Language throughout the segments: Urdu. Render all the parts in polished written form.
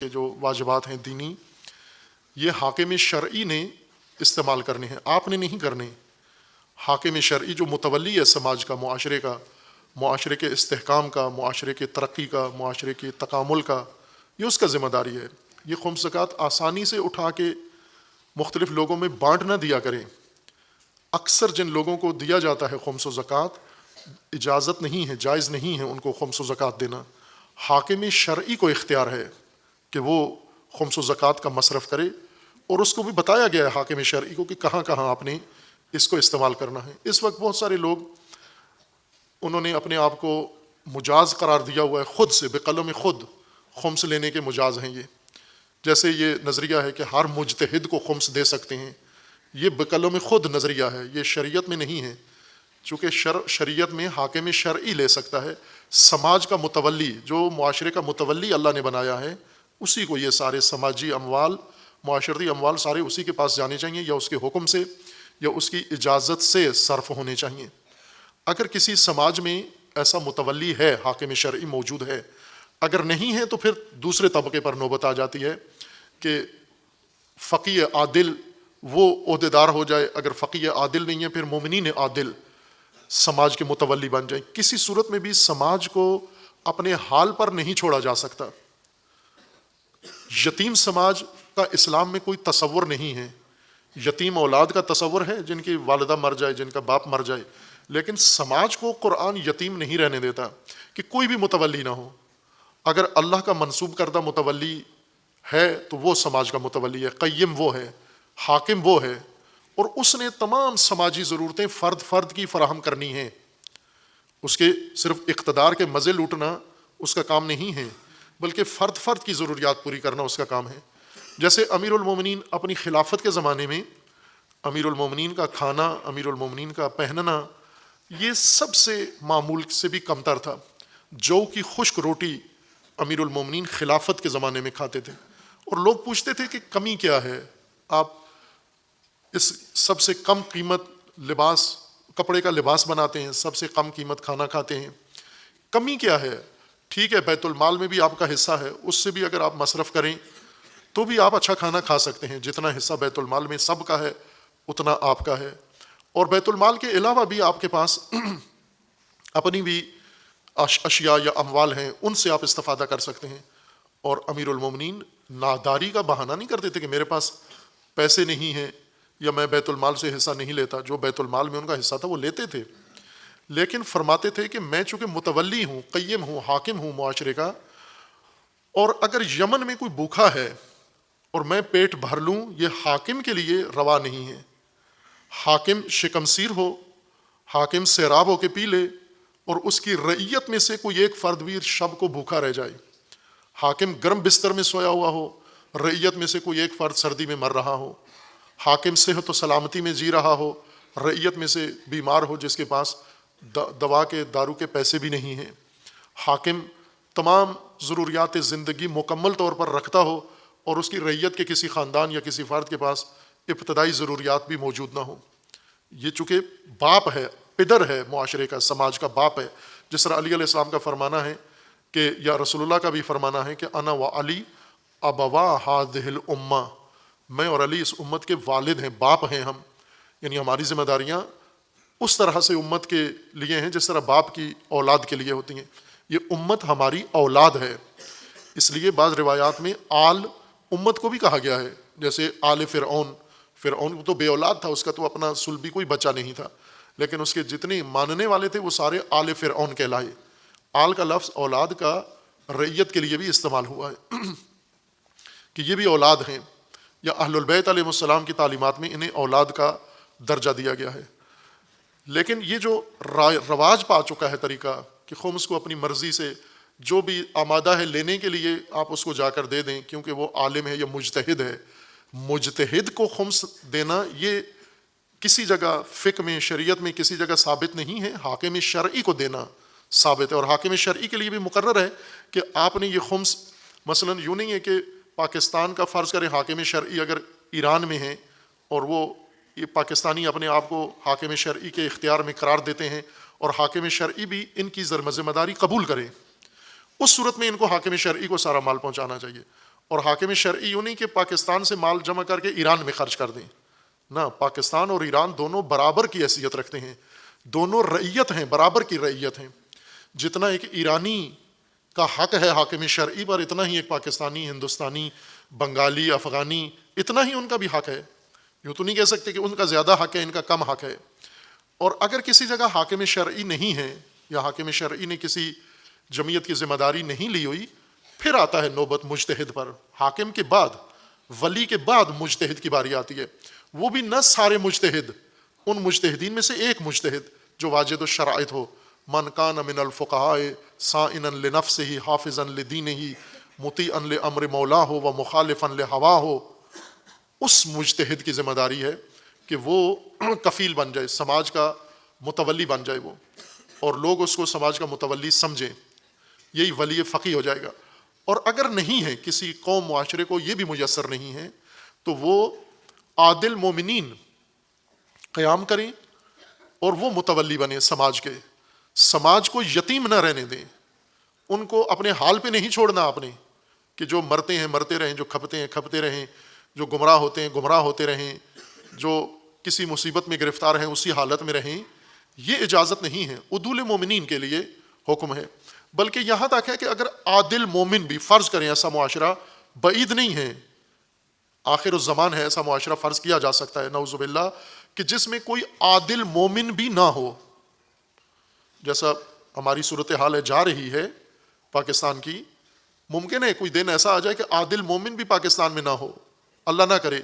کے جو واجبات ہیں دینی، یہ حاکم شرعی نے استعمال کرنے ہیں، آپ نے نہیں کرنے۔ حاکم شرعی جو متولی ہے سماج کا، معاشرے کا، معاشرے کے استحکام کا، معاشرے کے ترقی کا، معاشرے کے تکامل کا، یہ اس کا ذمہ داری ہے۔ یہ خمس زکوٰۃ آسانی سے اٹھا کے مختلف لوگوں میں بانٹ نہ دیا کریں۔ اکثر جن لوگوں کو دیا جاتا ہے خمس و زکوٰۃ، اجازت نہیں ہے، جائز نہیں ہے ان کو خمس و زکوٰۃ دینا۔ حاکم شرعی کو اختیار ہے کہ وہ خمس و زکوٰۃ کا مصرف کرے، اور اس کو بھی بتایا گیا ہے حاکم شرعی کو کہ کہاں کہاں آپ نے اس کو استعمال کرنا ہے۔ اس وقت بہت سارے لوگ انہوں نے اپنے آپ کو مجاز قرار دیا ہوا ہے، خود سے بقلم خود خمس لینے کے مجاز ہیں۔ یہ جیسے یہ نظریہ ہے کہ ہر مجتہد کو خمس دے سکتے ہیں، یہ بقلم خود نظریہ ہے، یہ شریعت میں نہیں ہے۔ چونکہ شریعت میں حاکم شرعی لے سکتا ہے، سماج کا متولی، جو معاشرے کا متولی اللہ نے بنایا ہے، اسی کو یہ سارے سماجی اموال، معاشرتی اموال سارے اسی کے پاس جانے چاہیے، یا اس کے حکم سے یا اس کی اجازت سے صرف ہونے چاہیے۔ اگر کسی سماج میں ایسا متولی ہے، حاکم شرعی موجود ہے، اگر نہیں ہے تو پھر دوسرے طبقے پر نوبت آ جاتی ہے کہ فقیہ عادل وہ عہدیدار ہو جائے۔ اگر فقیہ عادل نہیں ہے، پھر مومنین عادل سماج کے متولی بن جائیں۔ کسی صورت میں بھی سماج کو اپنے حال پر نہیں چھوڑا جا سکتا۔ یتیم سماج کا اسلام میں کوئی تصور نہیں ہے۔ یتیم اولاد کا تصور ہے جن کی والدہ مر جائے، جن کا باپ مر جائے، لیکن سماج کو قرآن یتیم نہیں رہنے دیتا کہ کوئی بھی متولی نہ ہو۔ اگر اللہ کا منسوب کردہ متولی ہے تو وہ سماج کا متولی ہے، قیم وہ ہے، حاکم وہ ہے، اور اس نے تمام سماجی ضرورتیں فرد فرد کی فراہم کرنی ہیں۔ اس کے صرف اقتدار کے مزے لوٹنا اس کا کام نہیں ہے، بلکہ فرد فرد کی ضروریات پوری کرنا اس کا کام ہے۔ جیسے امیر المومنین اپنی خلافت کے زمانے میں امیر المومنین کا کھانا، امیر المومنین کا پہننا، یہ سب سے معمول سے بھی کمتر تھا۔ جو کی خشک روٹی امیر المومنین خلافت کے زمانے میں کھاتے تھے، اور لوگ پوچھتے تھے کہ کمی کیا ہے، آپ اس سب سے کم قیمت لباس، کپڑے کا لباس بناتے ہیں، سب سے کم قیمت کھانا کھاتے ہیں، کمی کیا ہے؟ ٹھیک ہے، بیت المال میں بھی آپ کا حصہ ہے، اس سے بھی اگر آپ مصرف کریں تو بھی آپ اچھا کھانا کھا سکتے ہیں۔ جتنا حصہ بیت المال میں سب کا ہے اتنا آپ کا ہے، اور بیت المال کے علاوہ بھی آپ کے پاس اپنی بھی اشیاء یا اموال ہیں، ان سے آپ استفادہ کر سکتے ہیں۔ اور امیر المومنین ناداری کا بہانہ نہیں کرتے تھے کہ میرے پاس پیسے نہیں ہیں یا میں بیت المال سے حصہ نہیں لیتا۔ جو بیت المال میں ان کا حصہ تھا وہ لیتے تھے، لیکن فرماتے تھے کہ میں چونکہ متولی ہوں، قیم ہوں، حاکم ہوں معاشرے کا، اور اگر یمن میں کوئی بھوکا ہے اور میں پیٹ بھر لوں، یہ حاکم کے لیے روا نہیں ہے۔ حاکم شکمسیر ہو، حاکم سیراب ہو کے پی لے، اور اس کی رعیت میں سے کوئی ایک فرد بھی شب کو بھوکا رہ جائے۔ حاکم گرم بستر میں سویا ہوا ہو، رعیت میں سے کوئی ایک فرد سردی میں مر رہا ہو۔ حاکم صحت و سلامتی میں جی رہا ہو، رعیت میں سے بیمار ہو جس کے پاس دوا کے دارو کے پیسے بھی نہیں ہیں۔ حاکم تمام ضروریات زندگی مکمل طور پر رکھتا ہو، اور اس کی رعیت کے کسی خاندان یا کسی فرد کے پاس ابتدائی ضروریات بھی موجود نہ ہوں۔ یہ چونکہ باپ ہے، پدر ہے معاشرے کا، سماج کا باپ ہے۔ جس طرح علی علیہ السلام کا فرمانا ہے کہ، یا رسول اللہ کا بھی فرمانا ہے کہ انا و علی ابوا ہذہ الامہ، میں اور علی اس امت کے والد ہیں، باپ ہیں ہم۔ یعنی ہماری ذمہ داریاں اس طرح سے امت کے لیے ہیں جس طرح باپ کی اولاد کے لیے ہوتی ہیں۔ یہ امت ہماری اولاد ہے، اس لیے بعض روایات میں آل امت کو بھی کہا گیا ہے، جیسے آل فرعون۔ فرعون تو بے اولاد تھا، اس کا تو اپنا صلبی کوئی بچہ نہیں تھا، لیکن اس کے جتنے ماننے والے تھے وہ سارے آل فرعون کہلائے۔ آل کا لفظ اولاد کا رعیت کے لیے بھی استعمال ہوا ہے کہ یہ بھی اولاد ہیں، یا اہل البیت علیہ السلام کی تعلیمات میں انہیں اولاد کا درجہ دیا گیا ہے۔ لیکن یہ جو رواج پا چکا ہے طریقہ کہ خمس کو اپنی مرضی سے جو بھی آمادہ ہے لینے کے لیے آپ اس کو جا کر دے دیں، کیونکہ وہ عالم ہے یا مجتہد ہے۔ مجتہد کو خمس دینا یہ کسی جگہ فقہ میں، شریعت میں کسی جگہ ثابت نہیں ہے، حاکم شرعی کو دینا ثابت ہے۔ اور حاکم شرعی کے لیے بھی مقرر ہے کہ آپ نے یہ خمس، مثلا یوں نہیں ہے کہ پاکستان کا فرض کریں حاکم شرعی اگر ایران میں ہیں اور وہ یہ پاکستانی اپنے آپ کو حاکم شرعی کے اختیار میں قرار دیتے ہیں، اور حاکم شرعی بھی ان کی ذمہ داری قبول کرے، اس صورت میں ان کو حاکم شرعی کو سارا مال پہنچانا چاہیے۔ اور حاکم شرعی یوں نہیں کہ پاکستان سے مال جمع کر کے ایران میں خرچ کر دیں، نہ، پاکستان اور ایران دونوں برابر کی حیثیت رکھتے ہیں، دونوں رعیت ہیں، برابر کی رعیت ہیں. جتنا ایک ایرانی کا حق ہے حاکم شرعی پر، اتنا ہی ایک پاکستانی، ہندوستانی، بنگالی، افغانی، اتنا ہی ان کا بھی حق ہے. یوں تو نہیں کہہ سکتے کہ ان کا زیادہ حق ہے، ان کا کم حق ہے. اور اگر کسی جگہ حاکم شرعی نہیں ہے یا حاکم شرعی نے کسی جمعیت کی ذمہ داری نہیں لی ہوئی، پھر آتا ہے نوبت مجتہد پر. حاکم کے بعد، ولی کے بعد مجتہد کی باری آتی ہے. وہ بھی نہ سارے مجتہد، ان مجتہدین میں سے ایک مجتہد جو واجد الشرائط ہو. من کان من الفقہاء صائنا لنفسہ حافظا لدینہ مطیعا لامر مولاه ومخالفا لہواہ. اس مجتہد کی ذمہ داری ہے کہ وہ کفیل بن جائے، سماج کا متولی بن جائے وہ، اور لوگ اس کو سماج کا متولی سمجھیں. یہی ولی فقیہ ہو جائے گا. اور اگر نہیں ہے، کسی قوم معاشرے کو یہ بھی میسر نہیں ہے، تو وہ عادل مومنین قیام کریں اور وہ متولی بنے سماج کے. سماج کو یتیم نہ رہنے دیں، ان کو اپنے حال پہ نہیں چھوڑنا اپنے، کہ جو مرتے ہیں مرتے رہیں، جو کھپتے ہیں کھپتے رہیں، جو گمراہ ہوتے ہیں گمراہ ہوتے رہیں، جو کسی مصیبت میں گرفتار ہیں اسی حالت میں رہیں. یہ اجازت نہیں ہے. عدول مومنین کے لیے حکم ہے. بلکہ یہاں تک ہے کہ اگر عادل مومن بھی، فرض کریں ایسا معاشرہ بعید نہیں ہے، آخر الزمان ہے، ایسا معاشرہ فرض کیا جا سکتا ہے نعوذ باللہ، کہ جس میں کوئی عادل مومن بھی نہ ہو. جیسا ہماری صورتحال ہے، جا رہی ہے پاکستان کی، ممکن ہے کوئی دن ایسا آ جائے کہ عادل مومن بھی پاکستان میں نہ ہو، اللہ نہ کرے.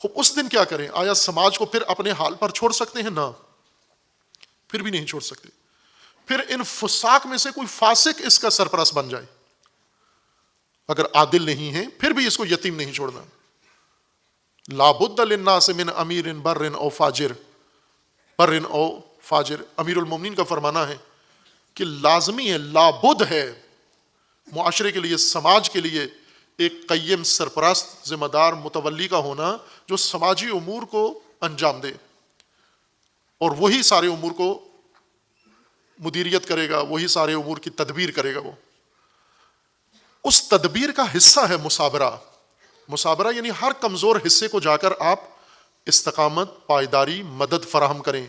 خوب اس دن کیا کریں؟ آیا سماج کو پھر اپنے حال پر چھوڑ سکتے ہیں؟ نہ، پھر بھی نہیں چھوڑ سکتے. پھر ان فساق میں سے کوئی فاسق اس کا سرپرست بن جائے، اگر عادل نہیں ہے، پھر بھی اس کو یتیم نہیں چھوڑنا. لا بد للناس من امیر بر او فاجر، بر او فاجر. امیر المومنین کا فرمانا ہے کہ لازمی ہے، لابد ہے معاشرے کے لیے، سماج کے لیے ایک قیم سرپرست، ذمہ دار، متولی کا ہونا جو سماجی امور کو انجام دے، اور وہی سارے امور کو مدیریت کرے گا، وہی سارے امور کی تدبیر کرے گا. وہ اس تدبیر کا حصہ ہے مثابرہ. مثابرہ یعنی ہر کمزور حصے کو جا کر آپ استقامت، پائیداری، مدد فراہم کریں.